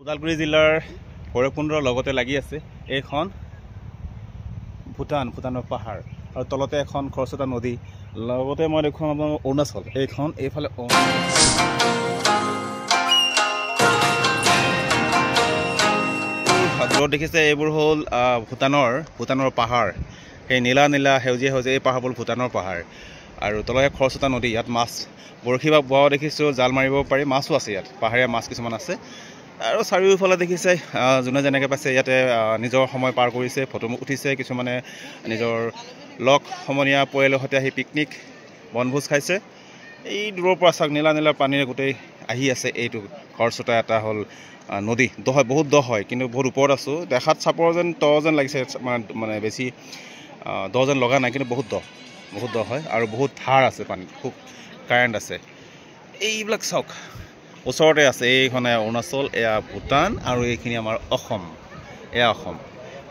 ওদালগুৰি জিলাৰ ভৈৰৱকুণ্ডৰ লগতে লাগি আছে এইখন ভূটানৰ পাহাৰ আৰু তলতে এখন খৰস্ৰোতা নদী লগতে মই দেখুৱাম আপোনাৰ অৰুণাচল এইখন এইফালে দূৰত দেখিছে এইবোৰ হ'ল ভূটানৰ পাহাৰ সেই নীলা সেউজীয়া এই পাহাৰবোৰ ভূটানৰ পাহাৰ আৰু তলতে খৰস্ৰোতা নদী ইয়াত মাছ বৰশী বোৱাও দেখিছোঁ জাল মাৰিব পাৰি মাছো আছে ইয়াত পাহাৰীয়া মাছ কিছুমান আছে আৰু চাৰিওফালে দেখিছে যোনে যেনেকৈ পাইছে ইয়াতে নিজৰ সময় পাৰ কৰিছে ফটো উঠিছে কিছুমানে নিজৰ লগ সমনীয়া পৰিয়ালৰ সৈতে আহি পিকনিক বনভোজ খাইছে এই দূৰৰ পৰা চাওক নীলা পানীৰে গোটেই আহি আছে এইটো খৰস্ৰোতা এটা হ'ল নদী দ হয় বহুত দ হয় কিন্তু বহুত ওপৰত আছোঁ দেখাত চাপৰ যেন যেন লাগিছে মানে বেছি দ যেন লগা নাই কিন্তু বহুত দ হয় আৰু বহুত ধাৰ আছে পানীত খুব কাৰেণ্ট আছে এইবিলাক চাওক ওচৰতে আছে এইখনে অৰুণাচল এয়া ভূটান আৰু এইখিনি আমাৰ অসম এয়া অসম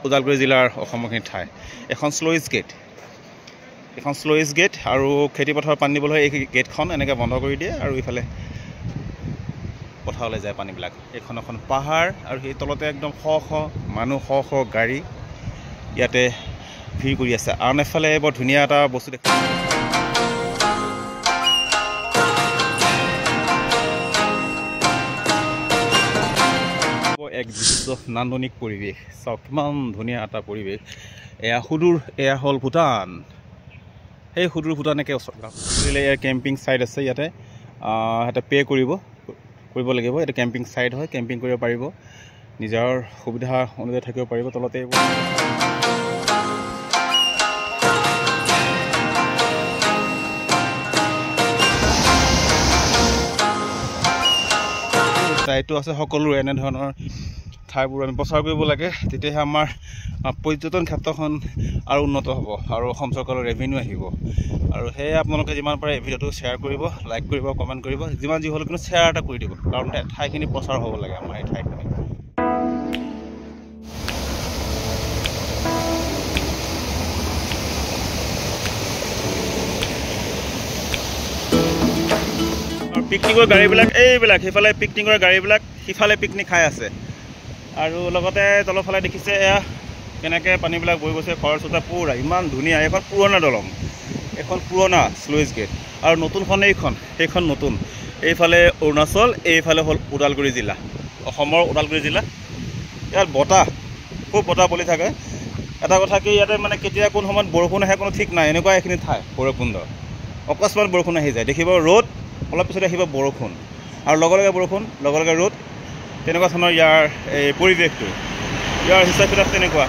ওদালগুৰি জিলাৰ অসমৰখিনি ঠাই এখন শ্লুইচ গেট আৰু খেতিপথাৰত পানী দিবলৈ এই গেটখন এনেকৈ বন্ধ কৰি দিয়ে আৰু ইফালে পথাৰলৈ যায় পানীবিলাক এইখন এখন পাহাৰ আৰু সেই তলতে একদম শ মানুহ শ গাড়ী ইয়াতে ভিৰ কৰি আছে আন এফালে বৰ ধুনীয়া এটা বস্তু দেখা এক দৃশ্য নান্দনিক পৰিৱেশ চাওক কিমান ধুনীয়া এটা পৰিৱেশ এয়া হ'ল ভূটান সেই সুদূৰ ভূটানকে ওচৰত ইয়াৰ কেম্পিং ছাইট আছে ইয়াতে পে কৰিব লাগিব এইটো কেম্পিং ছাইট হয় কেম্পিং কৰিব পাৰিব নিজৰ সুবিধা অনুযায়ী থাকিব পাৰিব তলতে দায়িত্ব আছে সকলোৰে এনেধৰণৰ ঠাইবোৰ আমি প্ৰচাৰ কৰিব লাগে তেতিয়াহে আমাৰ পৰ্যটন ক্ষেত্ৰখন আৰু উন্নত হ'ব আৰু অসম চৰকাৰৰ ৰেভিনিউ আহিব আৰু সেয়ে আপোনালোকে যিমান পাৰে এই ভিডিঅ'টো শ্বেয়াৰ কৰিব লাইক কৰিব কমেণ্ট কৰিব যিমান যি হ'লেও কিন্তু শ্বেয়াৰ এটা কৰি দিব কাৰণ ঠাইখিনি প্ৰচাৰ হ'ব লাগে আমাৰ এই ঠাইখিনি পিকনিকৰ গাড়ীবিলাক এইবিলাক সিফালে পিকনিকৰ গাড়ীবিলাক সিফালে পিকনিক খাই আছে আৰু লগতে তলৰফালে দেখিছে এয়া কেনেকৈ পানীবিলাক বৈ গৈছে খৰস্ৰোতা পুৰা ইমান ধুনীয়া এইখন পুৰণা দলং এখন পুৰণা শ্লুইচ গেট আৰু নতুনখন সেইখন নতুন এইফালে অৰুণাচল এইফালে হ'ল ওদালগুৰি জিলা অসমৰ ওদালগুৰি জিলা ইয়াত খুব বতাহ বলি থাকে এটা কথা কি ইয়াতে মানে কেতিয়া কোন সময়ত বৰষুণ আহে কোনো ঠিক নাই এনেকুৱা এইখিনি ঠাই ভৈৰৱকুণ্ড অকস্মাত বৰষুণ আহি যায় দেখিব ৰ'দ অলপ পিছত আহিব বৰষুণ আৰু লগে বৰষুণ লগে ৰ'দ তেনেকুৱা ধৰণৰ ইয়াৰ এই পৰিৱেশটো ইয়াৰ হিচাপত তেনেকুৱা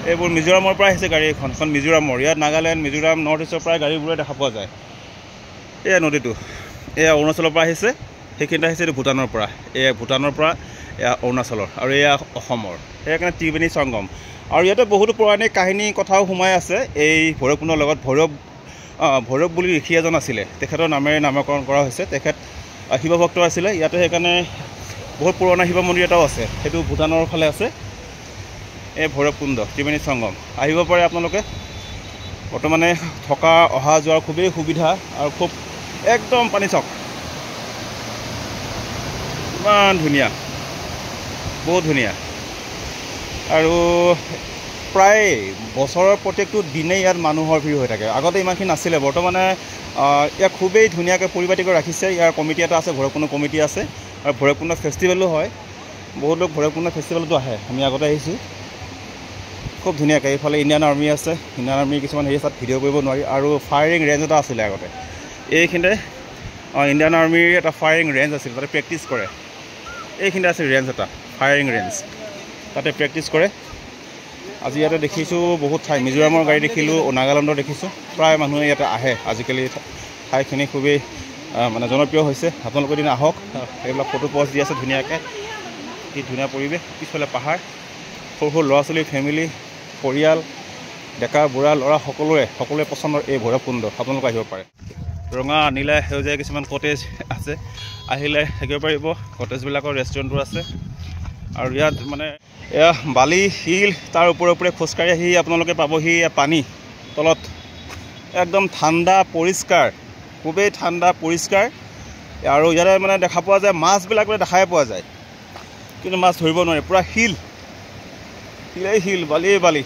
এইবোৰ মিজোৰামৰ পৰা আহিছে গাড়ী এখন মিজোৰামৰ ইয়াত নাগালেণ্ড মিজোৰাম নৰ্থ ইষ্টৰ পৰা গাড়ীবোৰে দেখা পোৱা যায় এয়া নদীটো এয়া অৰুণাচলৰ পৰা আহিছে সেইখিনিতে আহিছে এইটো ভূটানৰ পৰা এয়া অৰুণাচলৰ আৰু এয়া অসমৰ সেইকাৰণে ত্ৰিবেণী সংগম আৰু ইয়াতে বহুতো পৌৰাণিক কাহিনী কথাও সোমাই আছে এই ভৈৰৱকুণ্ডৰ লগত ভৈৰৱ বুলি ঋষি এজন আছিলে তেখেতৰ নামেৰে নামকৰণ কৰা হৈছে তেখেত শিৱ ভক্ত আছিলে ইয়াতে সেইকাৰণে বহুত পুৰণা শিৱ মন্দিৰ এটাও আছে সেইটো ভূটানৰ ফালে আছে এই ভৈৰৱকুণ্ড ত্ৰিবেণী সংগম আহিব পাৰে আপোনালোকে বৰ্তমানে থকা অহা যোৱাৰ খুবেই সুবিধা আৰু খুব একদম পানী চক ইমান ধুনীয়া বহুত ধুনীয়া আৰু প্ৰায় বছৰৰ প্ৰত্যেকটো দিনেই ইয়াত মানুহৰ ভিৰ হৈ থাকে আগতে ইমানখিনি নাছিলে বৰ্তমানে ইয়াক খুবেই ধুনীয়াকৈ পৰিপাটি কৰি ৰাখিছে ইয়াৰ কমিটি এটা আছে ভৈৰৱকুণ্ড কমিটি আছে আৰু ভৈৰৱকুণ্ড ফেষ্টিভেলো হয় বহুত লোক ভৈৰৱকুণ্ড ফেষ্টিভেলতো আহে আমি আগতে আহিছোঁ খুব ধুনীয়াকৈ এইফালে ইণ্ডিয়ান আৰ্মি আছে ইণ্ডিয়ান আৰ্মি কিছুমান হেৰি তাত ভিডিঅ' কৰিব নোৱাৰি আৰু ফায়াৰিং ৰেঞ্জ এটা আছিলে আগতে এইখিনিতে ইণ্ডিয়ান আৰ্মিৰ এটা ফায়াৰিং ৰেঞ্জ আছিল তাতে প্ৰেক্টিছ কৰে এইখিনিতে আছে ৰেঞ্জ এটা ফায়াৰিং ৰেঞ্জ তাতে প্ৰেক্টিছ কৰে আজি ইয়াতে দেখিছোঁ বহুত ঠাই মিজোৰামৰ গাড়ী দেখিলোঁ নাগালেণ্ডৰ দেখিছোঁ প্ৰায় মানুহে ইয়াতে আহে আজিকালি ঠাইখিনি খুবেই মানে জনপ্ৰিয় হৈছে আপোনালোকে দিন আহক এইবিলাক ফটো পষ্ট দি আছে ধুনীয়াকৈ কি ধুনীয়া পৰিৱেশ পিছফালে পাহাৰ সৰু ল'ৰা ছোৱালী ফেমিলি পৰিয়াল ডেকা বুঢ়া ল'ৰা সকলোৱে পচন্দৰ এই ভৈৰৱকুণ্ড আপোনালোকে আহিব পাৰে ৰঙা নীলা সেউজীয়া কিছুমান কটেজ আছে আহিলে থাকিব পাৰিব কটেজবিলাকৰ ৰেষ্টুৰেণ্টো আছে আৰু ইয়াত মানে এয়া বালি শিল তাৰ ওপৰে খোজকাঢ়ি আহি আপোনালোকে পাবহি পানী তলত একদম ঠাণ্ডা পৰিষ্কাৰ খুবেই ঠাণ্ডা পৰিষ্কাৰ আৰু ইয়াতে মানে দেখা পোৱা যায় মাছবিলাক দেখাই পোৱা যায় কিন্তু মাছ ধৰিব নোৱাৰে, পূৰা শিল, শিলেই শিল, বালিয়েই বালি।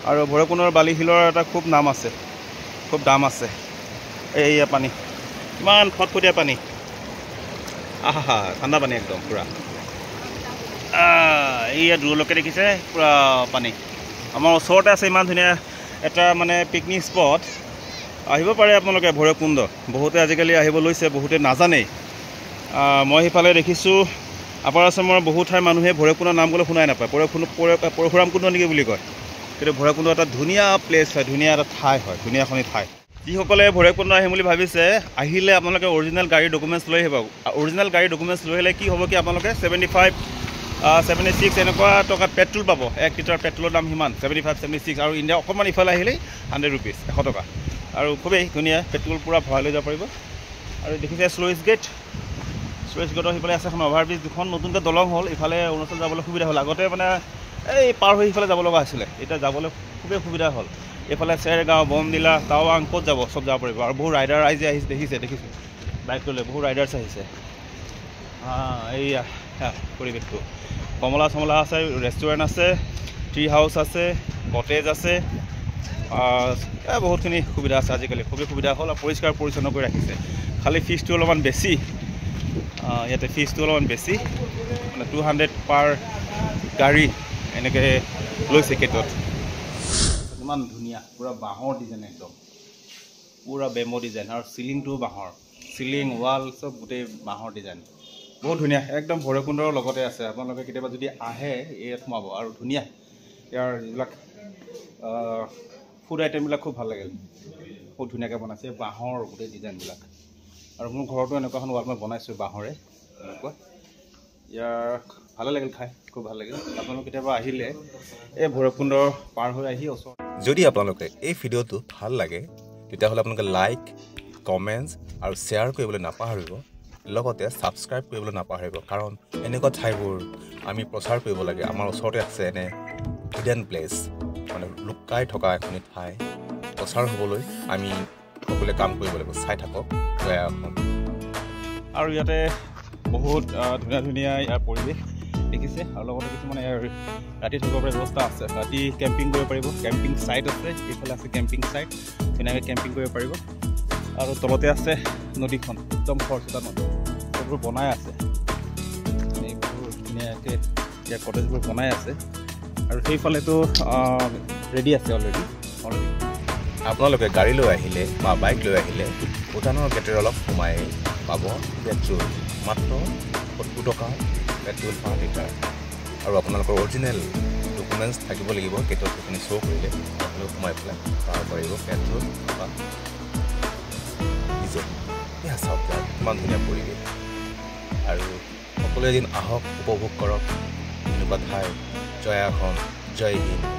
আৰু ভৈৰৱকুণ্ডৰ বালি শিলৰ এটা খুব নাম আছে, খুব দাম আছে। এইয়া পানী, ইমান খটখটীয়া পানী, আহা ঠাণ্ডা পানী একদম পূৰা। এইয়া দূৰলৈকে দেখিছে পূৰা পানী। আমাৰ ওচৰতে আছে ইমান ধুনীয়া এটা মানে পিকনিক স্পট। আহিব পাৰে আপোনালোকে ভৈৰৱকুণ্ড, বহুতে আজিকালি আহিব লৈছে, বহুতে নাজানেই। মই সেইফালে দেখিছোঁ আপাৰ আছামৰ বহুত ঠাইৰ মানুহে ভৈৰৱকুণ্ডৰ নাম ক'লে শুনাই নাপায়, পৰশুৰাম কুণ্ড নেকি বুলি কয়। কিন্তু ভৈৰৱকুণ্ড এটা ধুনীয়া প্লেচ হয়, ধুনীয়া এটা ঠাই হয়, ধুনীয়া এখনি ঠাই। যিসকলে ভৈৰৱকুণ্ড আহিম বুলি ভাবিছে, আহিলে আপোনালোকে অৰিজিনেল গাড়ীৰ ডকুমেণ্টছ লৈ আহিব। অৰিজিনেল গাড়ীৰ ডকুমেণ্টছ লৈ আহিলে কি হ'ব কি আপোনালোকে 75, 76 এনেকুৱা টকাত পেট্ৰল পাব। 1 লিটাৰ পেট্ৰলৰ দাম সিমান, 75, 76। আৰু ইণ্ডিয়া অকণমান ইফালে আহিলেই 100 ৰুপিজ, 100 টকা। আৰু খুবেই ধুনীয়া, পেট্ৰল পূৰা ভৰাই লৈ যাব পাৰিব। আৰু দেখিছে স্লুইচ গেট, স্লুইচ গেটৰ সিফালে আছে এখন অভাৰব্ৰিজ, দুখন নতুনকৈ দলং হ'ল, ইফালে অৰুণাচল যাবলৈ সুবিধা হ'ল। আগতে মানে এই পাৰ হৈ সিফালে যাব লগা হৈছিলে, এতিয়া যাবলৈ খুবেই সুবিধা হ'ল। এইফালে চেৰগাঁও, বমদিলা, টাৱাং ক'ত যাব, চব যাব পাৰিব। আৰু বহু ৰাইডাৰ ৰাইজে আহিছে, দেখিছোঁ বাইক লৈ বহু ৰাইডাৰ্ছ আহিছে। এইয়া পৰিৱেশটো কমলা চমলা আছে, ৰেষ্টুৰেণ্ট আছে, ট্ৰি হাউচ আছে, কটেজ আছে, বহুতখিনি সুবিধা আছে আজিকালি, খুবেই সুবিধা হ'ল। আৰু পৰিষ্কাৰ পৰিচ্ছন্ন কৰি ৰাখিছে। খালি ফিজটো অলপমান বেছি, ইয়াতে ফিজটো অলপমান বেছি, মানে 200 পাৰ গাড়ী এনেকৈ লৈছে কেটত। ইমান ধুনীয়া, পূৰা বাঁহৰ ডিজাইন, একদম পূৰা বেম্বো ডিজাইন। আৰু চিলিংটোও বাঁহৰ, চিলিং ৱাল চব গোটেই বাঁহৰ ডিজাইন, বহুত ধুনীয়া। একদম ভৈৰৱকুণ্ডৰ লগতে আছে। আপোনালোকে কেতিয়াবা যদি আহে ইয়াত সোমাব। আৰু ধুনীয়া, ইয়াৰ যিবিলাক ফুড আইটেমবিলাক খুব ভাল লাগিল, খুব ধুনীয়াকৈ বনাইছে, বাঁহৰ গোটেই ডিজাইনবিলাক। আৰু মোৰ ঘৰতো এনেকুৱা এখন ৱাল মই বনাইছোঁ বাঁহৰে, এনেকুৱা। ইয়াৰ ভালে লাগিল খাই, খুব ভাল লাগিল। আপোনালোক কেতিয়াবা আহিলে এই ভৈৰৱকুণ্ডৰ পাৰ হৈ আহি ওচৰত। যদি আপোনালোকে এই ভিডিঅ'টো ভাল লাগে তেতিয়াহ'লে আপোনালোকে লাইক, কমেণ্টছ আৰু শ্বেয়াৰ কৰিবলৈ নাপাহৰিব। লগতে ছাবস্ক্ৰাইব কৰিবলৈ নাপাহৰিব, কাৰণ এনেকুৱা ঠাইবোৰ আমি প্ৰচাৰ কৰিব লাগে। আমাৰ ওচৰতে আছে এনে হিডেন প্লেচ, মানে লুকাই থকা এখনি ঠাই প্ৰচাৰ হ'বলৈ আমি সকলোৱে কাম কৰিব লাগিব। চাই থাকক জয়াখন। আৰু ইয়াতে বহুত ধুনীয়া ধুনীয়া ইয়াৰ পৰিৱেশ দেখিছে। আৰু লগতে কিছুমানে ৰাতি থাকিব পৰা ব্যৱস্থা আছে, ৰাতি কেম্পিং কৰিব পাৰিব। কেম্পিং ছাইট আছে, এইফালে আছে কেম্পিং ছাইট, ধুনীয়াকৈ কেম্পিং কৰিব পাৰিব। আৰু তলতে আছে নদীখন, একদম খৰচটা নদী, সেইবোৰ বনাই আছে, এইবোৰ ধুনীয়াকৈ ইয়াৰ কটেজবোৰ বনাই আছে। আৰু সেইফালেতো ৰেডি আছে অলৰেডি। আপোনালোকে গাড়ী লৈ আহিলে বা বাইক লৈ আহিলে উঠানৰ গেটেৰে অলপ সোমাই পাব পেট্ৰল, মাত্ৰ 70 টকা পেট্ৰল পাৰ লিটাৰ। আৰু আপোনালোকৰ অৰিজিনেল ডকুমেণ্টছ থাকিব লাগিব, গেটত সেইখিনি শ্ব' কৰিলে আপোনালোকে সোমাই পেলাই পাব পাৰিব পেট্ৰল বা ডিজেল। এয়া চাওক ইমান ধুনীয়া পৰিৱেশ। আৰু সকলোৱে এদিন আহক, উপভোগ কৰক এনেকুৱা ঠাই। জয়াখন, জয় হিন্দ।